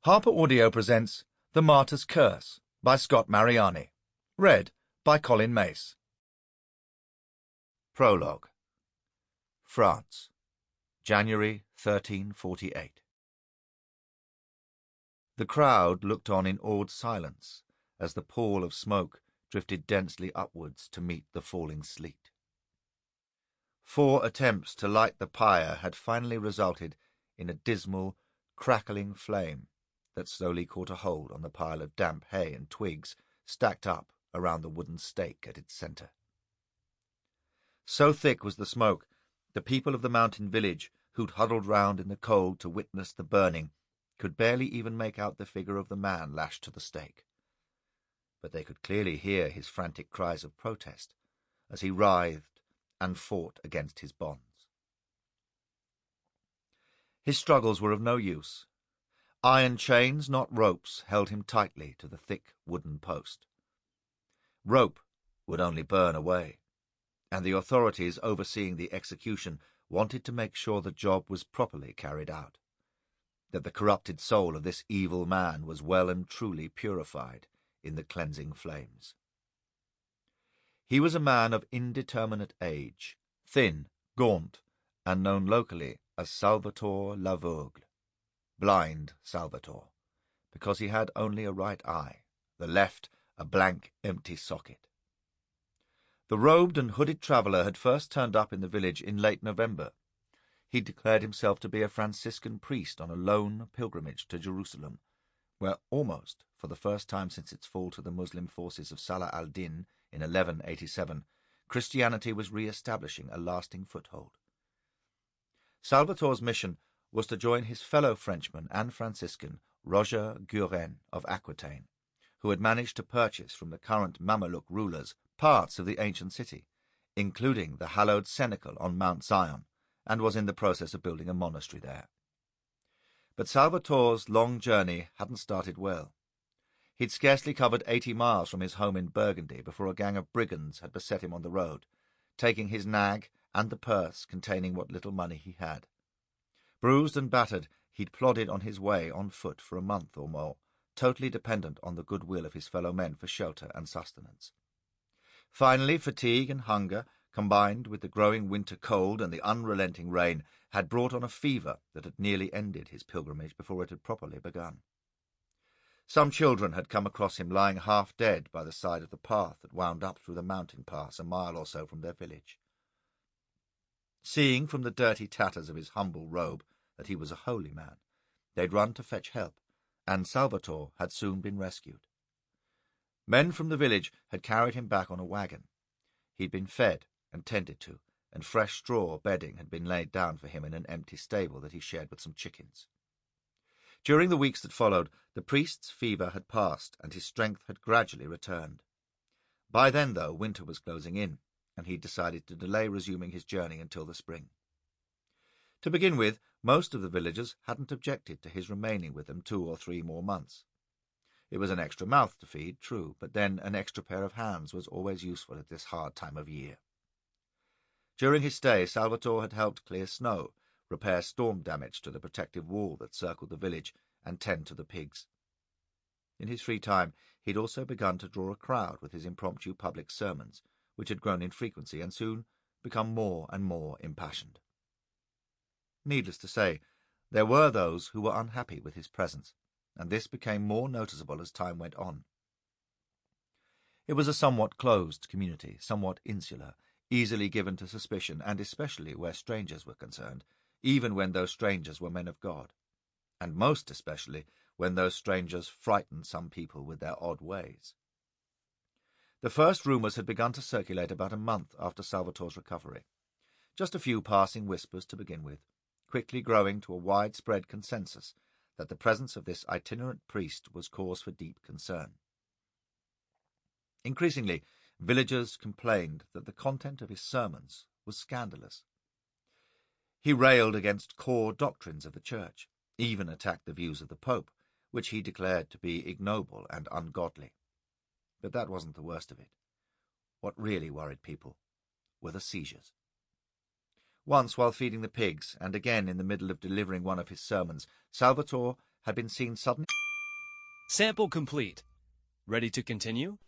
Harper Audio presents The Martyr's Curse by Scott Mariani. Read by Colin Mace. Prologue. France, January 1348. The crowd looked on in awed silence as the pall of smoke drifted densely upwards to meet the falling sleet. 4 attempts to light the pyre had finally resulted in a dismal, crackling flame that slowly caught a hold on the pile of damp hay and twigs stacked up around the wooden stake at its centre. So thick was the smoke, the people of the mountain village, who'd huddled round in the cold to witness the burning, could barely even make out the figure of the man lashed to the stake. But they could clearly hear his frantic cries of protest as he writhed and fought against his bonds. His struggles were of no use. Iron chains, not ropes, held him tightly to the thick wooden post. Rope would only burn away, and the authorities overseeing the execution wanted to make sure the job was properly carried out, that the corrupted soul of this evil man was well and truly purified in the cleansing flames. He was a man of indeterminate age, thin, gaunt, and known locally as Salvatore l'Aveugle, blind Salvatore, because he had only a right eye, the left a blank, empty socket. The robed and hooded traveller had first turned up in the village in late November. He declared himself to be a Franciscan priest on a lone pilgrimage to Jerusalem, where almost, for the first time since its fall to the Muslim forces of Salah al-Din in 1187, Christianity was re-establishing a lasting foothold. Salvatore's mission was to join his fellow Frenchman and Franciscan, Roger Guérin of Aquitaine, who had managed to purchase from the current Mameluke rulers parts of the ancient city, including the hallowed cenacle on Mount Zion, and was in the process of building a monastery there. But Salvatore's long journey hadn't started well. He'd scarcely covered 80 miles from his home in Burgundy before a gang of brigands had beset him on the road, taking his nag and the purse containing what little money he had. Bruised and battered, he'd plodded on his way on foot for a month or more, totally dependent on the goodwill of his fellow men for shelter and sustenance. Finally, fatigue and hunger, combined with the growing winter cold and the unrelenting rain, had brought on a fever that had nearly ended his pilgrimage before it had properly begun. Some children had come across him lying half dead by the side of the path that wound up through the mountain pass a mile or so from their village. Seeing from the dirty tatters of his humble robe that he was a holy man, they'd run to fetch help, and Salvatore had soon been rescued. Men from the village had carried him back on a wagon. He'd been fed and tended to, and fresh straw bedding had been laid down for him in an empty stable that he shared with some chickens. During the weeks that followed, the priest's fever had passed, and his strength had gradually returned. By then, though, winter was closing in, and he'd decided to delay resuming his journey until the spring. To begin with, most of the villagers hadn't objected to his remaining with them 2 or 3 more months. It was an extra mouth to feed, true, but then an extra pair of hands was always useful at this hard time of year. During his stay, Salvatore had helped clear snow, repair storm damage to the protective wall that circled the village, and tend to the pigs. In his free time, he'd also begun to draw a crowd with his impromptu public sermons, which had grown in frequency and soon become more and more impassioned. Needless to say, there were those who were unhappy with his presence, and this became more noticeable as time went on. It was a somewhat closed community, somewhat insular, easily given to suspicion, and especially where strangers were concerned, even when those strangers were men of God, and most especially when those strangers frightened some people with their odd ways. The first rumours had begun to circulate about a month after Salvatore's recovery. Just a few passing whispers to begin with, quickly growing to a widespread consensus that the presence of this itinerant priest was cause for deep concern. Increasingly, villagers complained that the content of his sermons was scandalous. He railed against core doctrines of the Church, even attacked the views of the Pope, which he declared to be ignoble and ungodly. But that wasn't the worst of it. What really worried people were the seizures. Once, while feeding the pigs, and again in the middle of delivering one of his sermons, Salvatore had been seen suddenly. Sample complete. Ready to continue?